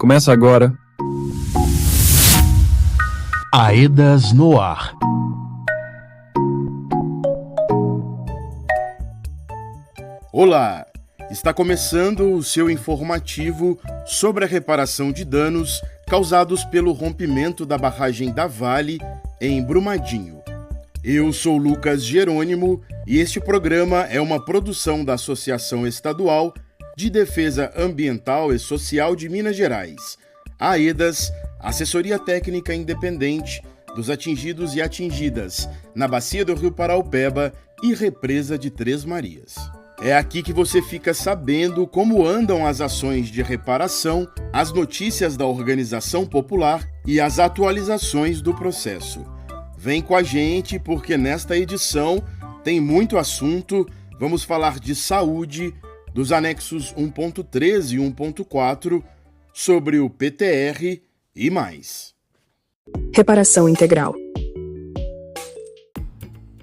Começa agora. AEDAS no ar. Olá! Está começando o seu informativo sobre a reparação de danos causados pelo rompimento da barragem da Vale em Brumadinho. Eu sou Lucas Jerônimo e este programa é uma produção da Associação Estadual de Defesa Ambiental e Social de Minas Gerais, AEDAS, Assessoria Técnica Independente dos Atingidos e Atingidas na Bacia do Rio Paraupeba e Represa de Três Marias. É aqui que você fica sabendo como andam as ações de reparação, as notícias da organização popular e as atualizações do processo. Vem com a gente porque nesta edição tem muito assunto. Vamos falar de saúde, dos anexos 1.3 e 1.4, sobre o PTR e mais. Reparação integral.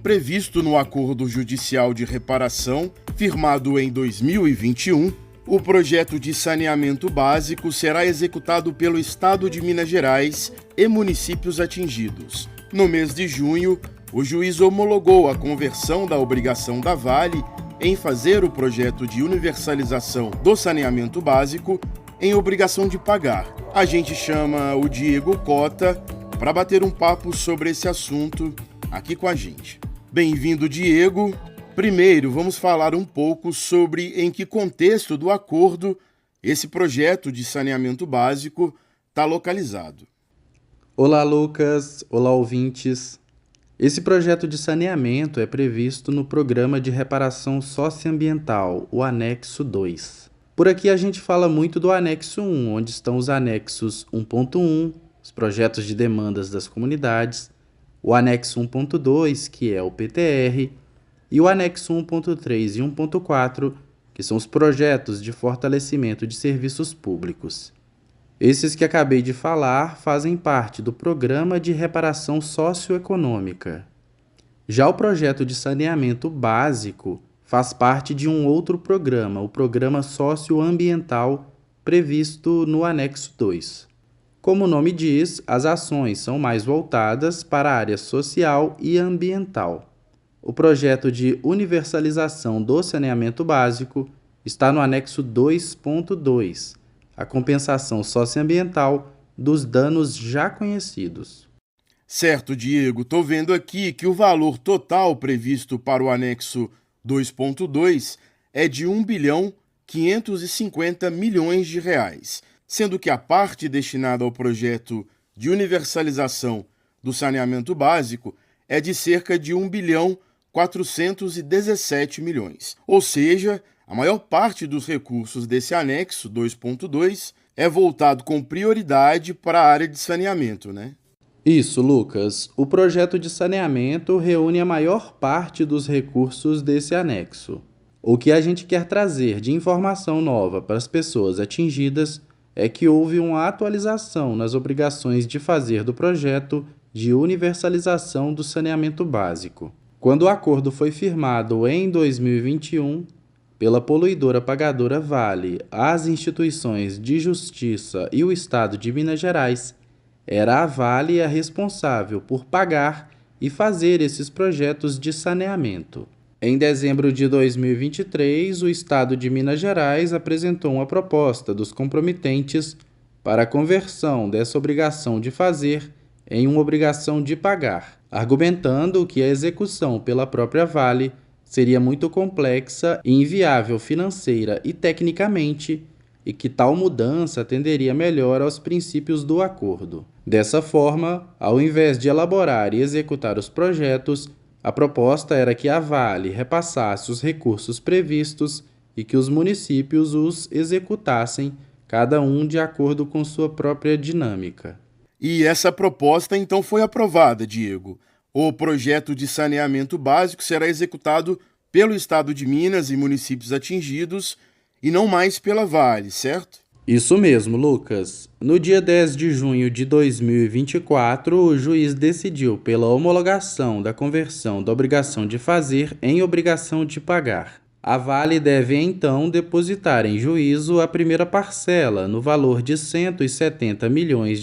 Previsto no Acordo Judicial de Reparação, firmado em 2021, o projeto de saneamento básico será executado pelo Estado de Minas Gerais e municípios atingidos. No mês de junho, o juiz homologou a conversão da obrigação da Vale em fazer o projeto de universalização do saneamento básico em obrigação de pagar. A gente chama o Diego Cota para bater um papo sobre esse assunto aqui com a gente. Bem-vindo, Diego. Primeiro, vamos falar um pouco sobre em que contexto do acordo esse projeto de saneamento básico está localizado. Olá, Lucas. Olá, ouvintes. Esse projeto de saneamento é previsto no Programa de Reparação Socioambiental, o Anexo 2. Por aqui a gente fala muito do Anexo 1, onde estão os anexos 1.1, os projetos de demandas das comunidades, o Anexo 1.2, que é o PTR, e o Anexo 1.3 e 1.4, que são os projetos de fortalecimento de serviços públicos. Esses que acabei de falar fazem parte do Programa de Reparação Socioeconômica. Já o projeto de saneamento básico faz parte de um outro programa, o Programa Socioambiental, previsto no Anexo 2. Como o nome diz, as ações são mais voltadas para a área social e ambiental. O projeto de universalização do saneamento básico está no Anexo 2.2, a compensação socioambiental dos danos já conhecidos. Certo, Diego. Estou vendo aqui que o valor total previsto para o Anexo 2.2 é de R$ 1.550 bilhões, sendo que a parte destinada ao projeto de universalização do saneamento básico é de cerca de R$ 1.417 bilhões. Ou seja, a maior parte dos recursos desse anexo 2.2 é voltado com prioridade para a área de saneamento, né? Isso, Lucas. O projeto de saneamento reúne a maior parte dos recursos desse anexo. O que a gente quer trazer de informação nova para as pessoas atingidas é que houve uma atualização nas obrigações de fazer do projeto de universalização do saneamento básico. Quando o acordo foi firmado em 2021, pela poluidora pagadora Vale, as instituições de justiça e o Estado de Minas Gerais, era a Vale a responsável por pagar e fazer esses projetos de saneamento. Em dezembro de 2023, o Estado de Minas Gerais apresentou uma proposta dos comprometentes para a conversão dessa obrigação de fazer em uma obrigação de pagar, argumentando que a execução pela própria Vale seria muito complexa e inviável financeira e tecnicamente, e que tal mudança atenderia melhor aos princípios do acordo. Dessa forma, ao invés de elaborar e executar os projetos, a proposta era que a Vale repassasse os recursos previstos e que os municípios os executassem, cada um de acordo com sua própria dinâmica. E essa proposta então foi aprovada, Diego. O projeto de saneamento básico será executado pelo Estado de Minas e municípios atingidos e não mais pela Vale, certo? Isso mesmo, Lucas. No dia 10 de junho de 2024, o juiz decidiu pela homologação da conversão da obrigação de fazer em obrigação de pagar. A Vale deve então depositar em juízo a primeira parcela, no valor de R$ 170 milhões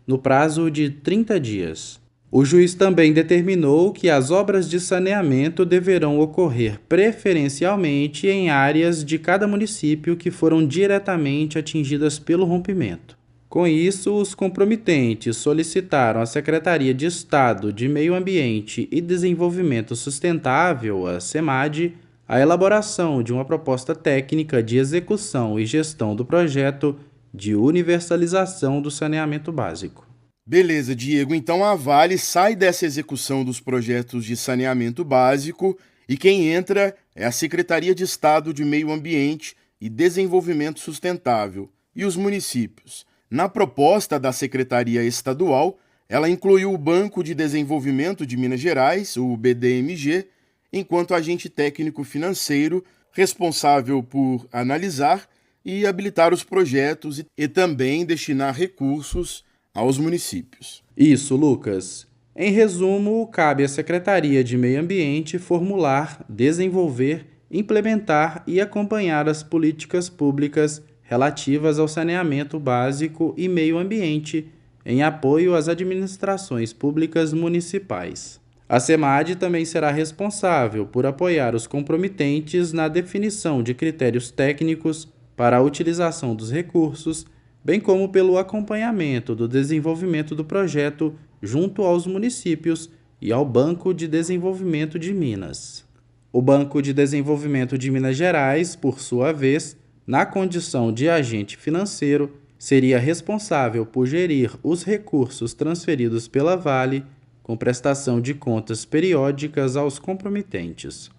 no prazo de 30 dias. O juiz também determinou que as obras de saneamento deverão ocorrer preferencialmente em áreas de cada município que foram diretamente atingidas pelo rompimento. Com isso, os comprometentes solicitaram à Secretaria de Estado de Meio Ambiente e Desenvolvimento Sustentável, a SEMAD, a elaboração de uma proposta técnica de execução e gestão do projeto de universalização do saneamento básico. Beleza, Diego. Então a Vale sai dessa execução dos projetos de saneamento básico e quem entra é a Secretaria de Estado de Meio Ambiente e Desenvolvimento Sustentável e os municípios. Na proposta da Secretaria Estadual, ela incluiu o Banco de Desenvolvimento de Minas Gerais, o BDMG, enquanto agente técnico financeiro responsável por analisar e habilitar os projetos e também destinar recursos aos municípios. Isso, Lucas. Em resumo, cabe à Secretaria de Meio Ambiente formular, desenvolver, implementar e acompanhar as políticas públicas relativas ao saneamento básico e meio ambiente, em apoio às administrações públicas municipais. A SEMAD também será responsável por apoiar os comprometentes na definição de critérios técnicos para a utilização dos recursos, bem como pelo acompanhamento do desenvolvimento do projeto junto aos municípios e ao Banco de Desenvolvimento de Minas. O Banco de Desenvolvimento de Minas Gerais, por sua vez, na condição de agente financeiro, seria responsável por gerir os recursos transferidos pela Vale, com prestação de contas periódicas aos comprometentes.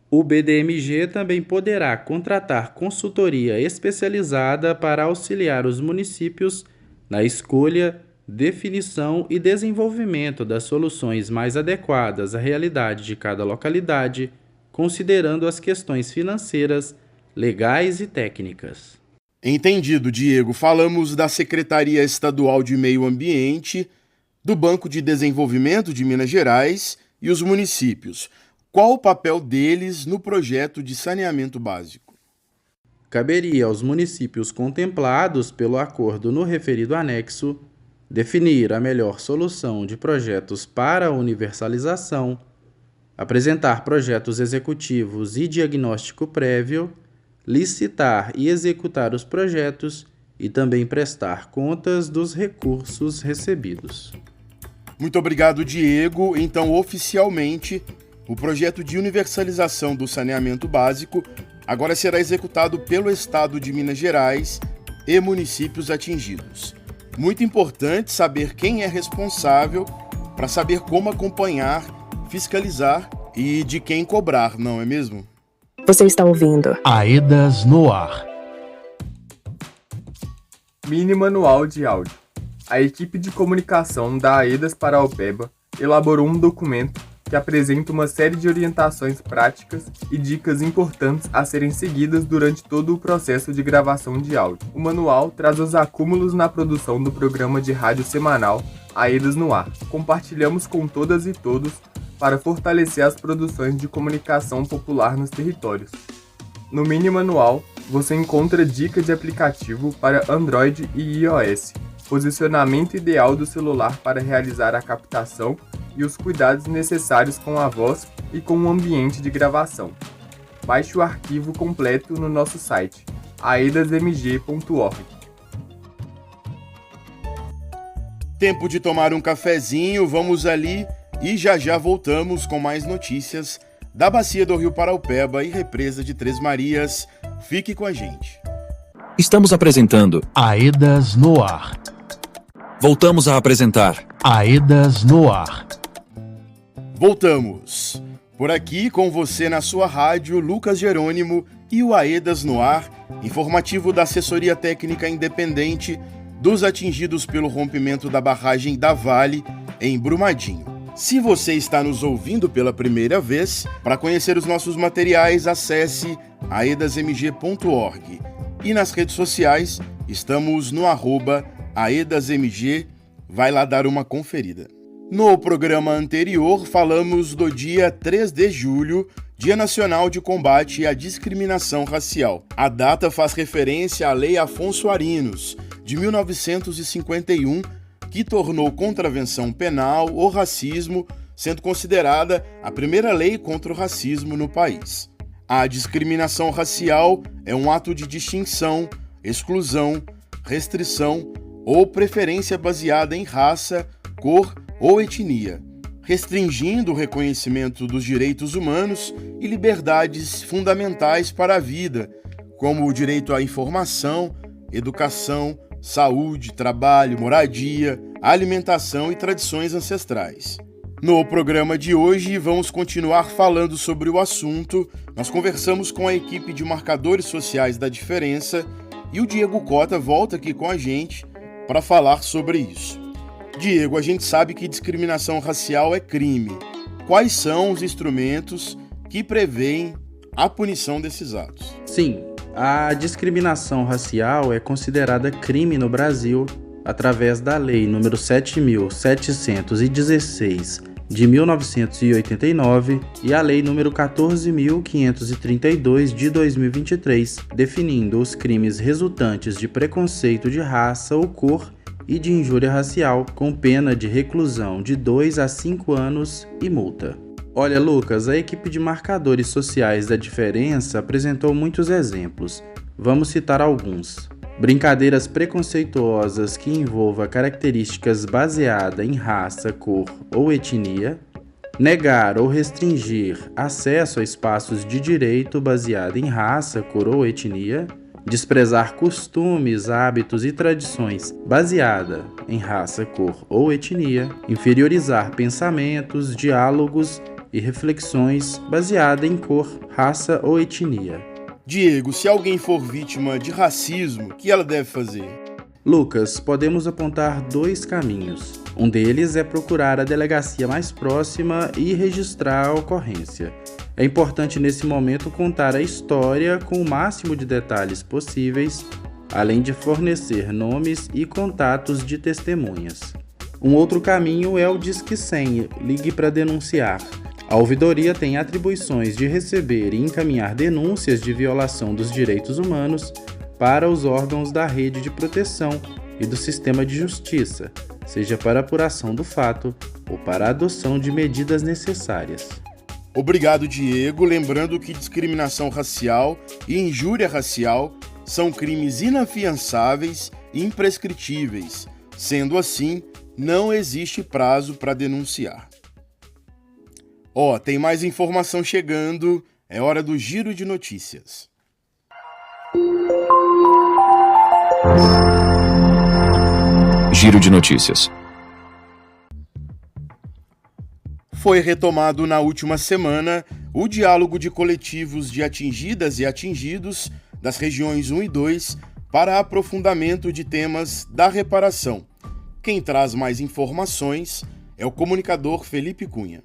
O BDMG também poderá contratar consultoria especializada para auxiliar os municípios na escolha, definição e desenvolvimento das soluções mais adequadas à realidade de cada localidade, considerando as questões financeiras, legais e técnicas. Entendido, Diego. Falamos da Secretaria Estadual de Meio Ambiente, do Banco de Desenvolvimento de Minas Gerais e os municípios. Qual o papel deles no projeto de saneamento básico? Caberia aos municípios contemplados pelo acordo no referido anexo definir a melhor solução de projetos para a universalização, apresentar projetos executivos e diagnóstico prévio, licitar e executar os projetos e também prestar contas dos recursos recebidos. Muito obrigado, Diego. Então, oficialmente, o projeto de universalização do saneamento básico agora será executado pelo Estado de Minas Gerais e municípios atingidos. Muito importante saber quem é responsável para saber como acompanhar, fiscalizar e de quem cobrar, não é mesmo? Você está ouvindo AEDAS no ar. Mini Manual de Áudio. A equipe de comunicação da AEDAS Paraopeba elaborou um documento que apresenta uma série de orientações práticas e dicas importantes a serem seguidas durante todo o processo de gravação de áudio. O manual traz os acúmulos na produção do programa de rádio semanal AEDAS no Ar. Compartilhamos com todas e todos para fortalecer as produções de comunicação popular nos territórios. No mini manual, você encontra dicas de aplicativo para Android e iOS, posicionamento ideal do celular para realizar a captação e os cuidados necessários com a voz e com o ambiente de gravação. Baixe o arquivo completo no nosso site, aedasmg.org. Tempo de tomar um cafezinho, vamos ali e já voltamos com mais notícias da Bacia do Rio Paraopeba e Represa de Três Marias. Fique com a gente. Estamos apresentando AEDAS no ar. Voltamos a apresentar AEDAS no ar. Voltamos. Por aqui com você na sua rádio, Lucas Jerônimo e o AEDAS no ar, informativo da Assessoria Técnica Independente dos atingidos pelo rompimento da barragem da Vale em Brumadinho. Se você está nos ouvindo pela primeira vez, para conhecer os nossos materiais, acesse aedasmg.org. E nas redes sociais, estamos no @aedasmg. Vai lá dar uma conferida. No programa anterior, falamos do dia 3 de julho, Dia Nacional de Combate à Discriminação Racial. A data faz referência à Lei Afonso Arinos, de 1951, que tornou contravenção penal o racismo, sendo considerada a primeira lei contra o racismo no país. A discriminação racial é um ato de distinção, exclusão, restrição ou preferência baseada em raça, cor ou etnia, restringindo o reconhecimento dos direitos humanos e liberdades fundamentais para a vida, como o direito à informação, educação, saúde, trabalho, moradia, alimentação e tradições ancestrais. No programa de hoje, vamos continuar falando sobre o assunto. Nós conversamos com a equipe de marcadores sociais da diferença e o Diego Cota volta aqui com a gente para falar sobre isso. Diego, a gente sabe que discriminação racial é crime. Quais são os instrumentos que prevêem a punição desses atos? Sim, a discriminação racial é considerada crime no Brasil através da Lei nº 7.716 de 1989 e a Lei nº 14.532 de 2023, definindo os crimes resultantes de preconceito de raça ou cor e de injúria racial, com pena de reclusão de 2 a 5 anos e multa. Olha, Lucas, a equipe de marcadores sociais da diferença apresentou muitos exemplos. Vamos citar alguns. Brincadeiras preconceituosas que envolvam características baseadas em raça, cor ou etnia. Negar ou restringir acesso a espaços de direito baseado em raça, cor ou etnia. Desprezar costumes, hábitos e tradições baseada em raça, cor ou etnia, inferiorizar pensamentos, diálogos e reflexões baseada em cor, raça ou etnia. Diego, se alguém for vítima de racismo, o que ela deve fazer? Lucas, podemos apontar 2 caminhos. Um deles é procurar a delegacia mais próxima e registrar a ocorrência. É importante nesse momento contar a história com o máximo de detalhes possíveis, além de fornecer nomes e contatos de testemunhas. Um outro caminho é o Disque 100, ligue para denunciar. A ouvidoria tem atribuições de receber e encaminhar denúncias de violação dos direitos humanos para os órgãos da rede de proteção e do sistema de justiça, seja para apuração do fato ou para a adoção de medidas necessárias. Obrigado, Diego. Lembrando que discriminação racial e injúria racial são crimes inafiançáveis e imprescritíveis. Sendo assim, não existe prazo para denunciar. Tem mais informação chegando. É hora do Giro de Notícias. Giro de Notícias. Foi retomado na última semana o diálogo de coletivos de atingidas e atingidos das regiões 1 e 2 para aprofundamento de temas da reparação. Quem traz mais informações é o comunicador Felipe Cunha.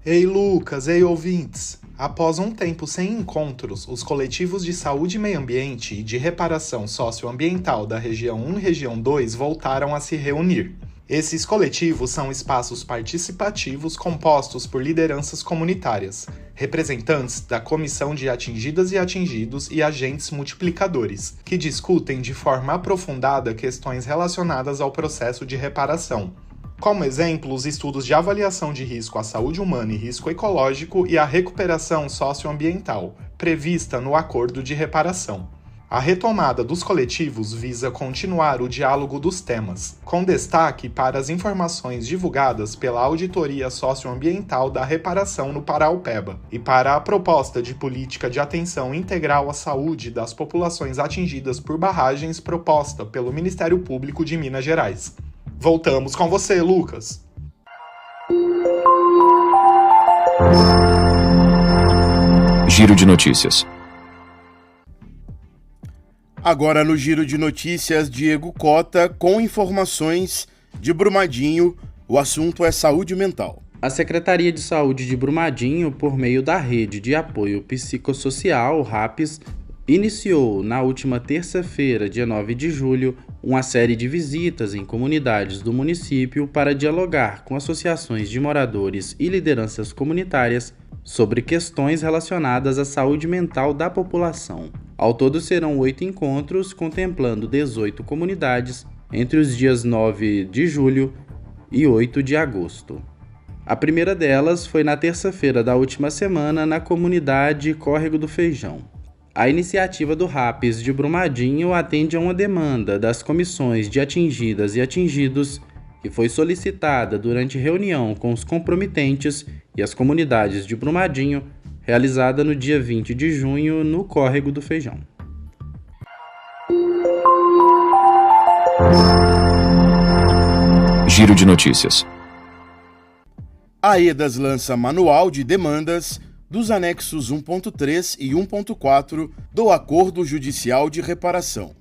Ei Lucas, ei ouvintes! Após um tempo sem encontros, os coletivos de saúde e meio ambiente e de reparação socioambiental da região 1 e região 2 voltaram a se reunir. Esses coletivos são espaços participativos compostos por lideranças comunitárias, representantes da Comissão de Atingidas e Atingidos e agentes multiplicadores, que discutem de forma aprofundada questões relacionadas ao processo de reparação. Como exemplo, os estudos de avaliação de risco à saúde humana e risco ecológico e a recuperação socioambiental, prevista no Acordo de Reparação. A retomada dos coletivos visa continuar o diálogo dos temas, com destaque para as informações divulgadas pela Auditoria Socioambiental da Reparação no Paraupeba e para a proposta de política de atenção integral à saúde das populações atingidas por barragens proposta pelo Ministério Público de Minas Gerais. Voltamos com você, Lucas! Giro de Notícias. Agora no Giro de Notícias, Diego Cota, com informações de Brumadinho. O assunto é saúde mental. A Secretaria de Saúde de Brumadinho, por meio da Rede de Apoio Psicossocial, RAPS, iniciou, na última terça-feira, dia 9 de julho, uma série de visitas em comunidades do município para dialogar com associações de moradores e lideranças comunitárias sobre questões relacionadas à saúde mental da população. Ao todo serão 8 encontros, contemplando 18 comunidades, entre os dias 9 de julho e 8 de agosto. A primeira delas foi na terça-feira da última semana, na comunidade Córrego do Feijão. A iniciativa do RAPS de Brumadinho atende a uma demanda das comissões de atingidas e atingidos que foi solicitada durante reunião com os comprometentes e as comunidades de Brumadinho, realizada no dia 20 de junho no Córrego do Feijão. Giro de notícias. A AEDAS lança manual de demandas dos anexos 1.3 e 1.4 do Acordo Judicial de Reparação.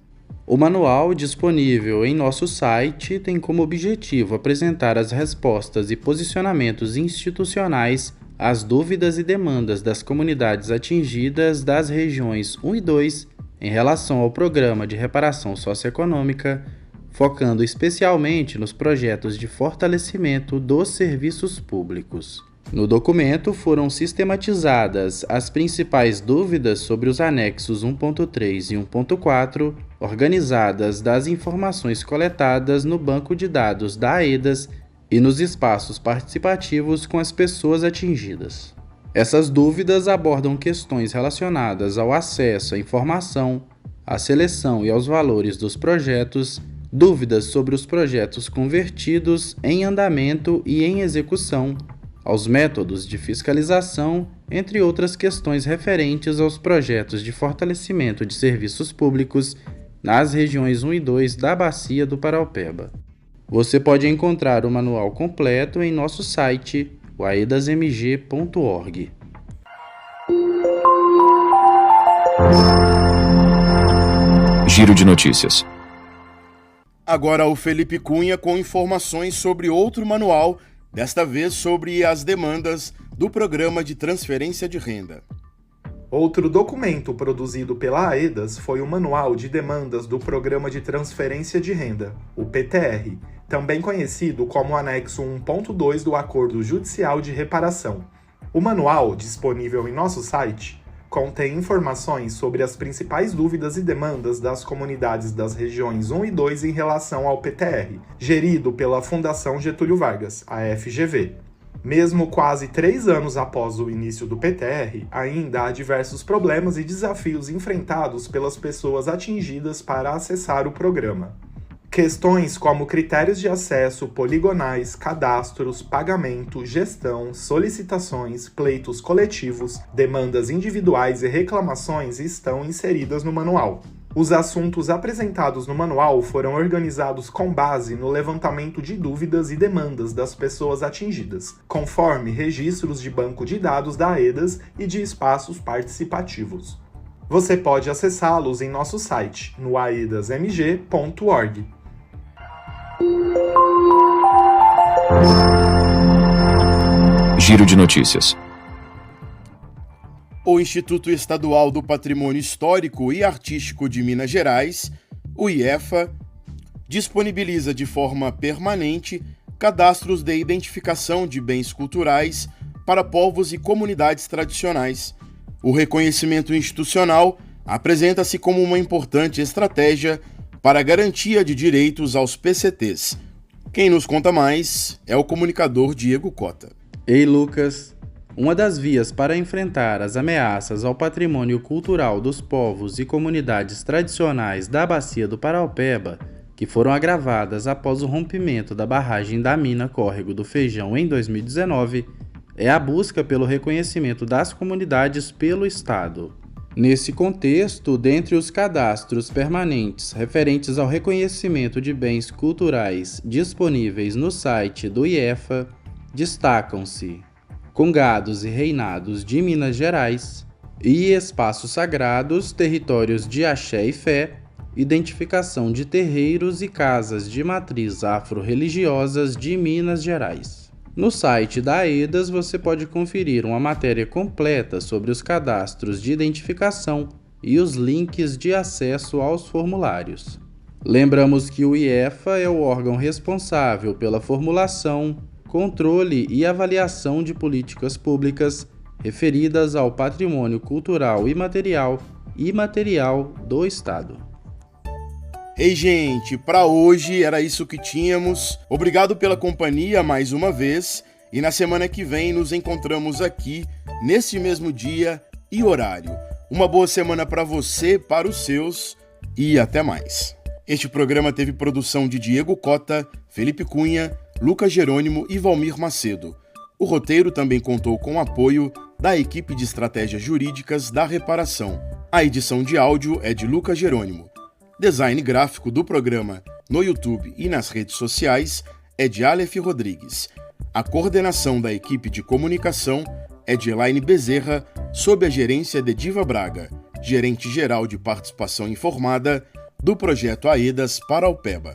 O manual, disponível em nosso site, tem como objetivo apresentar as respostas e posicionamentos institucionais às dúvidas e demandas das comunidades atingidas das regiões 1 e 2 em relação ao Programa de Reparação Socioeconômica, focando especialmente nos projetos de fortalecimento dos serviços públicos. No documento foram sistematizadas as principais dúvidas sobre os anexos 1.3 e 1.4, organizadas das informações coletadas no banco de dados da AEDAS e nos espaços participativos com as pessoas atingidas. Essas dúvidas abordam questões relacionadas ao acesso à informação, à seleção e aos valores dos projetos, dúvidas sobre os projetos convertidos, em andamento e em execução, aos métodos de fiscalização, entre outras questões referentes aos projetos de fortalecimento de serviços públicos nas regiões 1 e 2 da Bacia do Paraopeba. Você pode encontrar o manual completo em nosso site, aedasmg.org. Giro de notícias. Agora o Felipe Cunha com informações sobre outro manual, desta vez sobre as demandas do Programa de Transferência de Renda. Outro documento produzido pela AEDAS foi o Manual de Demandas do Programa de Transferência de Renda, o PTR, também conhecido como Anexo 1.2 do Acordo Judicial de Reparação. O manual, disponível em nosso site, contém informações sobre as principais dúvidas e demandas das comunidades das regiões 1 e 2 em relação ao PTR, gerido pela Fundação Getúlio Vargas, a FGV. Mesmo quase 3 anos após o início do PTR, ainda há diversos problemas e desafios enfrentados pelas pessoas atingidas para acessar o programa. Questões como critérios de acesso, poligonais, cadastros, pagamento, gestão, solicitações, pleitos coletivos, demandas individuais e reclamações estão inseridas no manual. Os assuntos apresentados no manual foram organizados com base no levantamento de dúvidas e demandas das pessoas atingidas, conforme registros de banco de dados da AEDAS e de espaços participativos. Você pode acessá-los em nosso site, no aedasmg.org. Giro de notícias. O Instituto Estadual do Patrimônio Histórico e Artístico de Minas Gerais, o IEFA, disponibiliza de forma permanente cadastros de identificação de bens culturais para povos e comunidades tradicionais. O reconhecimento institucional apresenta-se como uma importante estratégia para a garantia de direitos aos PCTs. Quem nos conta mais é o comunicador Diego Cota. Ei, Lucas! Uma das vias para enfrentar as ameaças ao patrimônio cultural dos povos e comunidades tradicionais da Bacia do Paraopeba, que foram agravadas após o rompimento da barragem da mina Córrego do Feijão em 2019, é a busca pelo reconhecimento das comunidades pelo Estado. Nesse contexto, dentre os cadastros permanentes referentes ao reconhecimento de bens culturais disponíveis no site do IEFA, destacam-se Congados e Reinados de Minas Gerais e Espaços Sagrados, Territórios de Axé e Fé, identificação de terreiros e casas de matriz afro-religiosas de Minas Gerais. No site da AEDAS você pode conferir uma matéria completa sobre os cadastros de identificação e os links de acesso aos formulários. Lembramos que o IEFA é o órgão responsável pela formulação, controle e avaliação de políticas públicas referidas ao patrimônio cultural imaterial e material do Estado. Ei, gente, para hoje era isso que tínhamos. Obrigado pela companhia mais uma vez e na semana que vem nos encontramos aqui nesse mesmo dia e horário. Uma boa semana para você, para os seus e até mais. Este programa teve produção de Diego Cota, Felipe Cunha, Lucas Jerônimo e Valmir Macedo. O roteiro também contou com o apoio da equipe de estratégias jurídicas da Reparação. A edição de áudio é de Lucas Jerônimo. Design gráfico do programa no YouTube e nas redes sociais é de Aleph Rodrigues. A coordenação da equipe de comunicação é de Elaine Bezerra, sob a gerência de Diva Braga, gerente-geral de participação informada do projeto AEDAS Paraupeba.